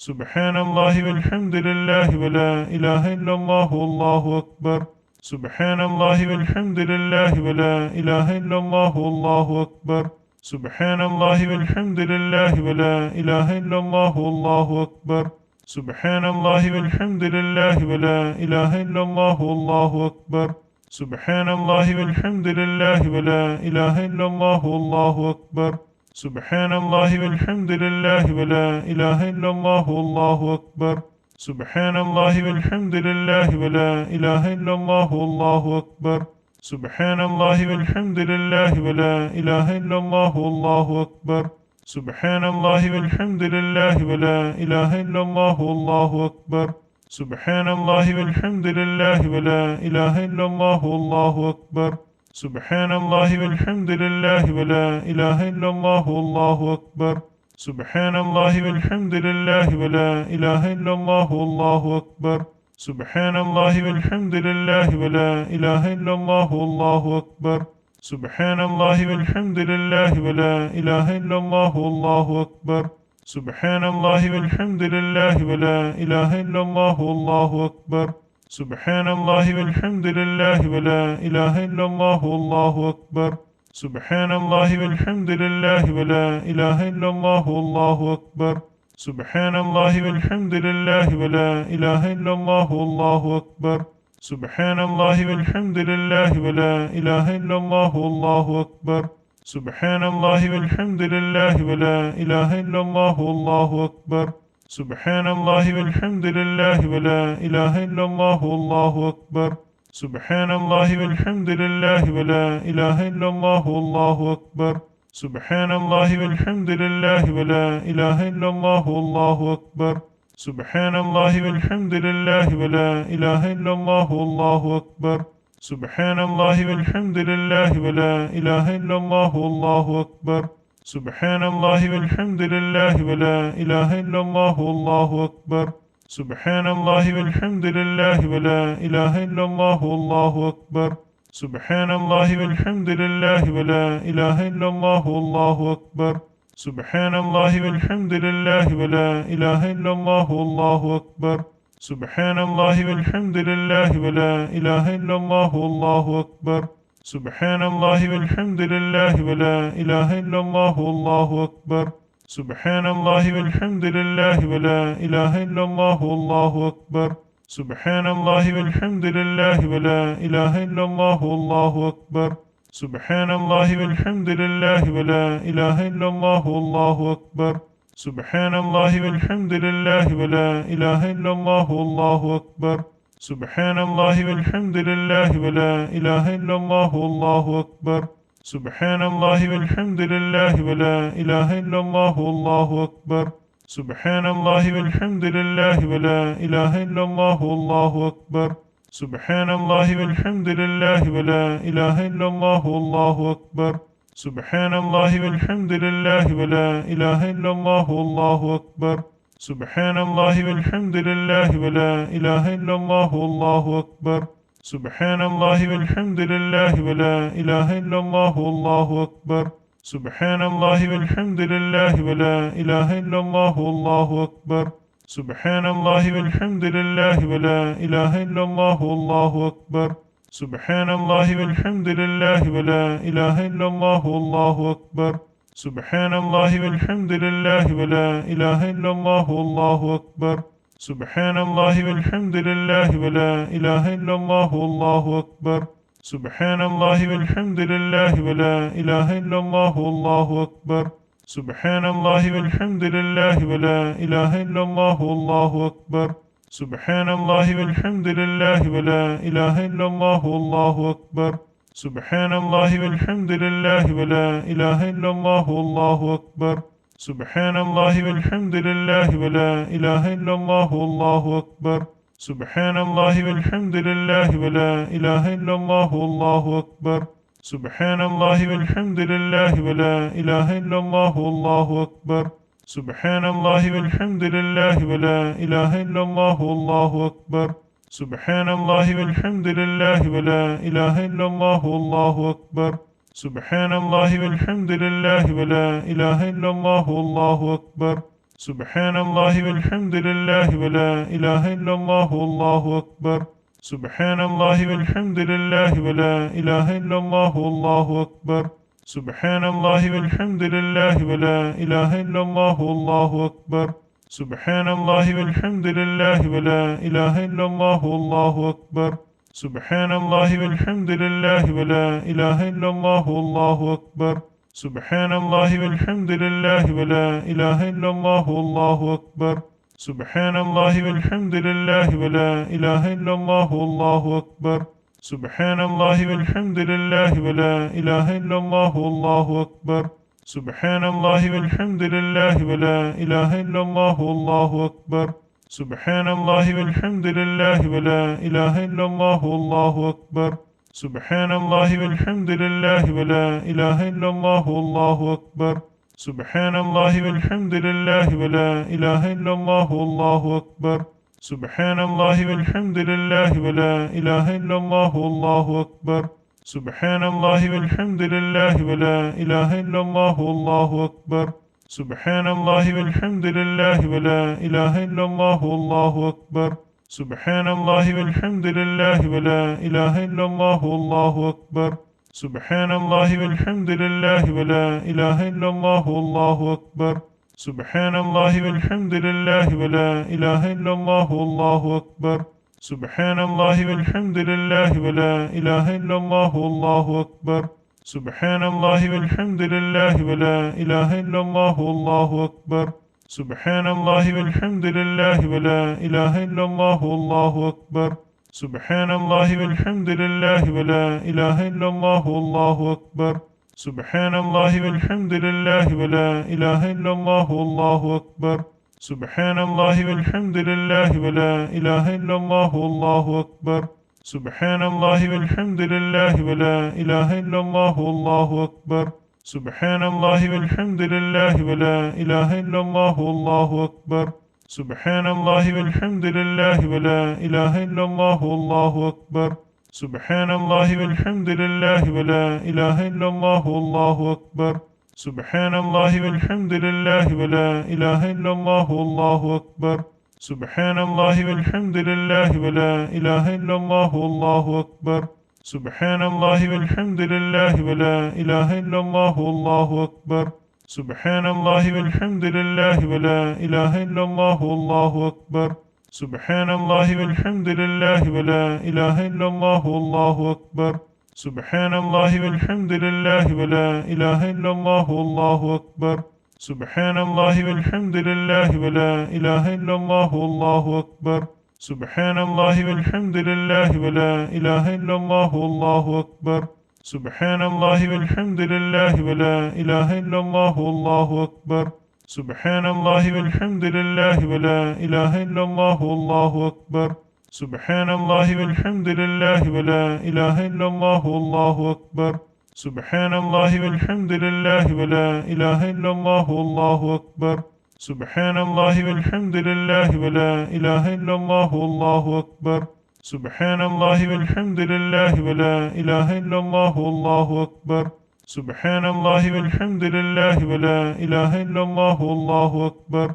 سبحان الله والحمد لله ولا إله إلا الله والله أكبر. سبحان الله والحمد لله ولا إله إلا الله والله أكبر. سبحان الله والحمد لله ولا إله إلا الله والله أكبر. سبحان الله والحمد لله ولا إله إلا الله والله أكبر. سبحان الله والحمد لله ولا إله إلا الله والله أكبر. سبحان الله والحمد لله ولا إله إلا الله والله أكبر. سبحان الله والحمد لله ولا إله إلا الله والله أكبر. سبحان الله والحمد لله ولا إله إلا الله والله أكبر. سبحان الله والحمد لله ولا إله إلا الله والله أكبر. سبحان الله والحمد لله ولا إله إلا الله والله أكبر. سبحان الله والحمد لله ولا إله إلا الله والله أكبر. سبحان الله والحمد لله ولا إله إلا الله والله أكبر. سبحان الله والحمد لله ولا إله إلا الله والله أكبر. سبحان الله والحمد لله ولا إله إلا الله والله أكبر. سبحان الله والحمد لله ولا إله إلا الله والله أكبر. سبحان الله والحمد لله ولا إله إلا الله والله أكبر. سبحان الله والحمد لله ولا إله إلا الله والله أكبر. سبحان الله والحمد لله ولا إله إلا الله والله أكبر. سبحان الله والحمد لله ولا إله إلا الله والله أكبر. سبحان الله والحمد لله ولا إله إلا الله والله أكبر. سبحان الله والحمد لله ولا إله إلا الله والله أكبر. سبحان الله والحمد لله ولا إله إلا الله والله أكبر. سبحان الله والحمد لله ولا إله إلا الله والله أكبر. سبحان الله والحمد لله ولا إله إلا الله والله أكبر. سبحان الله والحمد لله ولا إله إلا الله والله أكبر. سبحان الله والحمد لله ولا إله إلا الله والله أكبر. سبحان الله والحمد لله ولا إله إلا الله والله أكبر. سبحان الله والحمد لله ولا إله إلا الله والله أكبر. سبحان الله والحمد لله ولا إله إلا الله والله أكبر. سبحان الله والحمد لله ولا إله إلا الله والله أكبر. سبحان الله والحمد لله ولا إله إلا الله والله أكبر. سبحان الله والحمد لله ولا إله إلا الله والله أكبر. سبحان الله والحمد لله ولا إله إلا الله والله أكبر. سبحان الله والحمد لله ولا إله إلا الله والله أكبر. سبحان الله والحمد لله ولا إله إلا الله والله أكبر. سبحان الله والحمد لله ولا إله إلا الله والله أكبر. سبحان الله والحمد لله ولا إله إلا الله والله أكبر. سبحان الله والحمد لله ولا إله إلا الله والله أكبر. سبحان الله والحمد لله ولا إله إلا الله والله أكبر. سبحان الله والحمد لله ولا إله إلا الله والله أكبر. سبحان الله والحمد لله ولا إله إلا الله والله أكبر. سبحان الله والحمد لله ولا إله إلا الله والله أكبر. سبحان الله والحمد لله ولا إله إلا الله والله أكبر. سبحان الله والحمد لله ولا إله إلا الله والله أكبر. سبحان الله والحمد لله ولا إله إلا الله والله أكبر. سبحان الله والحمد لله ولا إله إلا الله والله أكبر. سبحان الله والحمد لله ولا إله إلا الله والله أكبر. سبحان الله والحمد لله ولا إله إلا الله والله أكبر. سبحان الله والحمد لله ولا إله إلا الله والله أكبر. سبحان الله والحمد لله ولا إله إلا الله والله أكبر. سبحان الله والحمد لله ولا إله إلا الله والله أكبر. سبحان الله والحمد لله ولا إله إلا الله والله أكبر. سبحان الله والحمد لله ولا إله إلا الله والله أكبر. سبحان الله والحمد لله ولا إله إلا الله والله أكبر. سبحان الله والحمد لله ولا إله إلا الله والله أكبر. سبحان الله والحمد لله ولا إله إلا الله والله أكبر. سبحان الله والحمد لله ولا إله إلا الله والله أكبر. سبحان الله والحمد لله ولا إله إلا الله والله أكبر سبحان الله والحمد لله ولا إله إلا الله والله أكبر سبحان الله والحمد لله ولا إله إلا الله والله أكبر سبحان الله والحمد لله ولا إله إلا الله والله أكبر سبحان الله والحمد لله ولا إله إلا الله والله أكبر سبحان الله والحمد لله ولا إله إلا الله والله أكبر سبحان الله والحمد لله ولا إله إلا الله والله أكبر سبحان الله والحمد لله ولا إله إلا الله والله أكبر سبحان الله والحمد لله ولا إله إلا الله والله أكبر سبحان الله والحمد لله ولا إله إلا الله والله أكبر سبحان الله والحمد لله ولا إله إلا الله والله أكبر سبحان الله والحمد لله ولا إله إلا الله والله أكبر سبحان الله والحمد لله ولا إله إلا الله والله أكبر سبحان الله والحمد لله ولا إله إلا الله والله أكبر سبحان الله والحمد لله ولا إله إلا الله والله أكبر سبحان الله والحمد لله ولا إله إلا الله والله أكبر سبحان الله والحمد لله ولا إله إلا الله والله أكبر سبحان الله والحمد لله ولا إله إلا الله والله أكبر سبحان الله والحمد لله ولا إله إلا الله والله أكبر سبحان الله والحمد لله ولا إله إلا الله والله أكبر سبحان الله والحمد لله ولا إله إلا الله والله أكبر سبحان الله والحمد لله ولا إله إلا الله والله أكبر سبحان الله والحمد لله ولا إله إلا الله والله أكبر سبحان الله والحمد لله ولا إله إلا الله والله أكبر سبحان الله والحمد لله ولا إله إلا الله والله أكبر سبحان الله والحمد لله ولا إله إلا الله والله أكبر سبحان الله والحمد لله ولا إله إلا الله والله أكبر سبحان الله والحمد لله ولا إله إلا الله والله أكبر سبحان الله والحمد لله ولا إله إلا الله والله أكبر سبحان الله والحمد لله ولا إله إلا الله والله أكبر سبحان الله والحمد لله ولا إله إلا الله والله أكبر سبحان الله والحمد لله ولا إله إلا الله والله أكبر سبحان الله والحمد لله ولا إله إلا الله والله أكبر سبحان الله والحمد لله ولا إله إلا الله والله أكبر سبحان الله والحمد لله ولا إله إلا الله والله أكبر سبحان الله والحمد لله ولا إله إلا الله والله أكبر سبحان الله والحمد لله ولا إله إلا الله والله أكبر سبحان الله والحمد لله ولا إله إلا الله والله أكبر سبحان الله والحمد لله ولا إله إلا الله والله أكبر سبحان الله والحمد لله ولا إله إلا الله والله أكبر سبحان الله والحمد لله ولا إله إلا الله والله أكبر سبحان الله والحمد لله ولا إله إلا الله والله أكبر سبحان الله والحمد لله ولا إله إلا الله والله أكبر